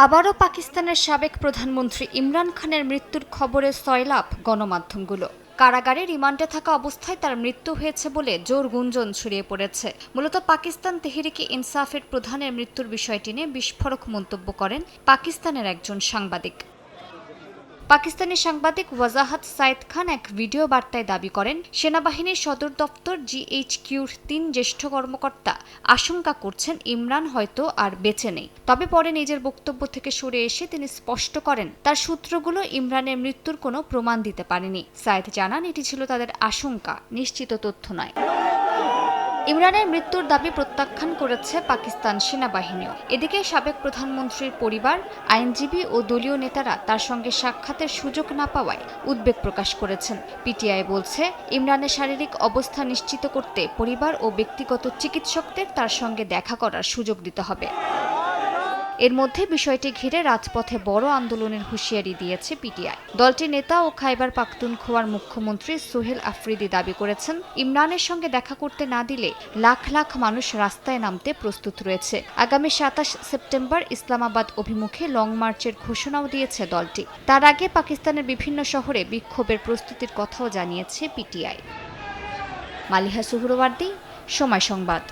আবারও পাকিস্তানের সাবেক প্রধানমন্ত্রী ইমরান খানের মৃত্যুর খবরে সয়লাব গণমাধ্যমগুলো। কারাগারে রিমান্ডে থাকা অবস্থায় তার মৃত্যু হয়েছে বলে জোর গুঞ্জন ছড়িয়ে পড়েছে। মূলত পাকিস্তান তেহরিকে ইনসাফের প্রধানের মৃত্যুর বিষয়টি নিয়ে বিস্ফোরক মন্তব্য করেন পাকিস্তানের একজন সাংবাদিক। পাকিস্তানি সাংবাদিক ওয়াজাহাত সাইদ খান এক ভিডিও বার্তায় দাবি করেন, সেনাবাহিনীর সদর দপ্তর GHQর ৩ জ্যেষ্ঠ কর্মকর্তা আশঙ্কা করছেন ইমরান হয়তো আর বেঁচে নেই। তবে পরে নিজের বক্তব্য থেকে সরে এসে তিনি স্পষ্ট করেন, তার সূত্রগুলো ইমরানের মৃত্যুর কোনো প্রমাণ দিতে পারেনি। সাইদ জানান, এটি ছিল তাদের আশঙ্কা, নিশ্চিত তথ্য নয়। ইমরানের মৃত্যুর দাবি প্রত্যাখ্যান করেছে পাকিস্তান সেনাবাহিনীও। এদিকে সাবেক প্রধানমন্ত্রীর পরিবার, আইনজীবী ও দলীয় নেতারা তার সঙ্গে সাক্ষাতের সুযোগ না পাওয়ায় উদ্বেগ প্রকাশ করেছেন। PTI বলছে, ইমরানের শারীরিক অবস্থা নিশ্চিত করতে পরিবার ও ব্যক্তিগত চিকিৎসকদের তার সঙ্গে দেখা করার সুযোগ দিতে হবে। এর মধ্যে বিষয়টি ঘিরে রাজপথে বড় আন্দোলনের হুঁশিয়ারি দিয়েছে PTI। দলটির নেতা ও খাইবার পাখতুনখোয়ার মুখ্যমন্ত্রী সোহেল আফ্রিদি দাবি করেছেন, ইমরানের সঙ্গে দেখা করতে না দিলে লাখ লাখ মানুষ রাস্তায় নামতে প্রস্তুত রয়েছে। আগামী 27 সেপ্টেম্বর ইসলামাবাদ অভিমুখে লং মার্চের ঘোষণাও দিয়েছে দলটি। তার আগে পাকিস্তানের বিভিন্ন শহরে বিক্ষোভের প্রস্তুতির কথাও জানিয়েছে PTI। মালিহা সুহরওয়ার্দী, সময় সংবাদ।